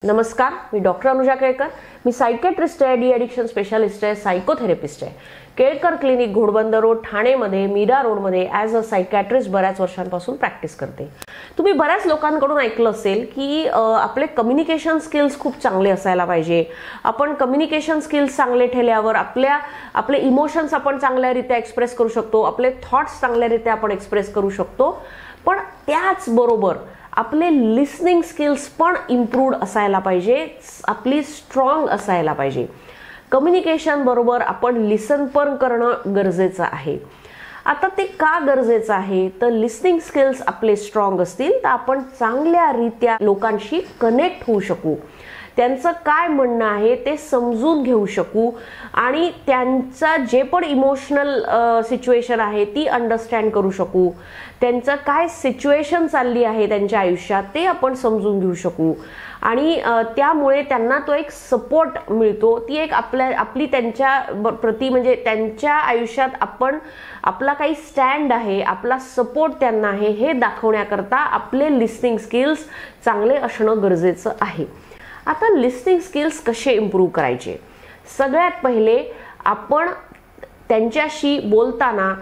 नमस्कार, मी डॉक्टर अनुजा केळकर. मी सायकियाट्रिस्ट आहे, डी ॲडिक्शन स्पेशालिस्ट आहे, सायकोथेरपिस्ट आहे. केळकर क्लिनिक, घोडबंदर रोड, ठाणेमध्ये, मीरा रोडमध्ये ॲज अ सायकियाट्रिस्ट बऱ्याच वर्षांपासून प्रॅक्टिस करते. तुम्ही बऱ्याच लोकांकडून ऐकलं असेल की आपले कम्युनिकेशन स्किल्स खूप चांगले असायला पाहिजे. आपण कम्युनिकेशन स्किल्स चांगले ठेवल्यावर आपले इमोशन्स आपण चांगल्यारीत्या एक्सप्रेस करू शकतो, आपले थॉट्स चांगल्यारीत्या आपण एक्सप्रेस करू शकतो. पण त्याचबरोबर आपले लिसनिंग स्किल्स पण इम्प्रूव्ड असायला पाहिजे, आपली स्ट्रॉंग असायला पाहिजे. कम्युनिकेशन बरोबर आपण लिसन पण करणं गरजेचं आहे. आता ते का गरजेचं आहे तर लिसनिंग स्किल्स आपले स्ट्रॉंग असतील तर आपण चांगल्यारीत्या लोकांशी कनेक्ट होऊ शकू, त्यांचं काय म्हणणं आहे ते समजून घेऊ शकू आणि त्यांचा जे पण इमोशनल सिच्युएशन आहे ती अंडरस्टँड करू शकू, त्यांचं काय सिच्युएशन चालली आहे त्यांच्या आयुष्यात ते आपण समजून घेऊ शकू आणि त्यामुळे त्यांना तो एक सपोर्ट मिळतो. ती एक आपली त्यांच्या प्रती म्हणजे त्यांच्या आयुष्यात आपला काही स्टँड आहे, आपला सपोर्ट त्यांना आहे हे दाखवण्याकरता आपले लिसनिंग स्किल्स चांगले असणं गरजेचं आहे. आता लिसनिंग स्किल्स कसे इम्प्रूव्ह करायचे? सगळ्यात पहिले आपण त्यांच्याशी बोलताना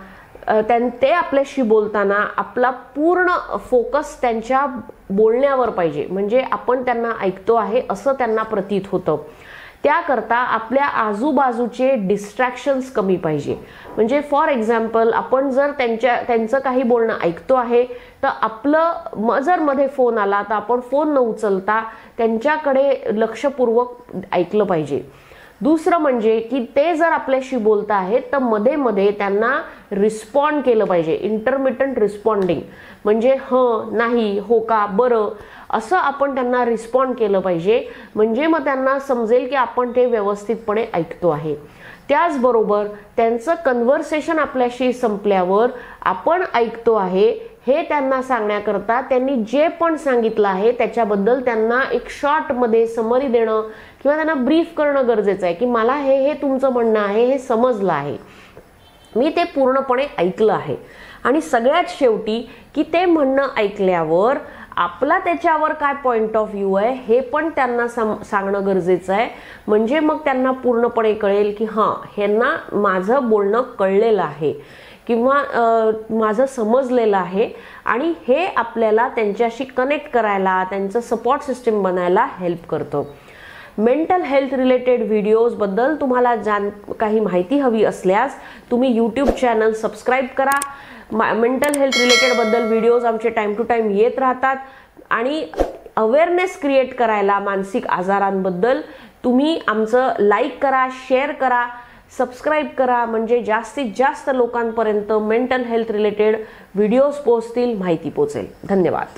ते आपल्याशी बोलताना आपला पूर्ण फोकस त्यांच्या बोलण्यावर पाहिजे, म्हणजे आपण त्यांना ऐकतो आहे असं त्यांना प्रतीत होतं. त्याकरता आपल्या आजूबाजूचे डिस्ट्रॅक्शन्स कमी पाहिजे. म्हणजे एक्झाम्पल आपण जर त्यांचं काही बोलणं ऐकतो आहे तर जर मध्ये फोन आला तर आपण फोन न उचलता त्यांच्याकडे लक्षपूर्वक ऐकलं पाहिजे. दुसरं म्हणजे की ते जर आपल्याशी बोलत आहेत तर मध्ये मध्ये त्यांना रिस्पॉन्ड केलं पाहिजे. इंटरमिटंट रिस्पॉन्डिंग म्हणजे नाही, हो का, बरं असं आपण त्यांना रिस्पॉन्ड केलं पाहिजे. म्हणजे मग त्यांना समजेल की आपण ते व्यवस्थितपणे ऐकतो आहे. त्याचबरोबर त्यांचं कन्व्हर्सेशन आपल्याशी संपल्यावर आपण ऐकतो आहे हे त्यांना सांगण्याकरता त्यांनी जे पण सांगितलं आहे त्याच्याबद्दल त्यांना एक शॉर्टमध्ये समरी देणं किंवा त्यांना ब्रीफ करणं गरजेचं आहे की मला हे तुमचं म्हणणं आहे, हे समजलं आहे, मी ते पूर्णपणे ऐकलं आहे. आणि सगळ्यात शेवटी की ते म्हणणं ऐकल्यावर आपला त्याच्यावर काय पॉइंट ऑफ व्ह्यू आहे हे पण त्यांना सांगणं गरजेचं आहे. म्हणजे मग त्यांना पूर्णपणे कळेल की ह्यांना माझं बोलणं कळलेलं आहे किंवा माझं समजलेलं आहे आणि हे आपल्याला त्यांच्याशी कनेक्ट करायला, त्यांचं सपोर्ट सिस्टीम बनायला हेल्प करतं. मेंटल हेल्थ रिलेटेड व्हिडिओजबद्दल तुम्हाला काही माहिती हवी असल्यास तुम्ही यूट्यूब चॅनल सबस्क्राईब करा. मेंटल हेल्थ रिलेटेडबद्दल व्हिडिओज आमचे टाईम टू टाईम येत राहतात आणि अवेअरनेस क्रिएट करायला मानसिक आजारांबद्दल तुम्ही आमचं लाईक करा, शेअर करा, सबस्क्राईब करा. म्हणजे जास्तीत जास्त लोकांपर्यंत मेंटल हेल्थ रिलेटेड व्हिडिओज पोहोचतील, माहिती पोहोचेल. धन्यवाद.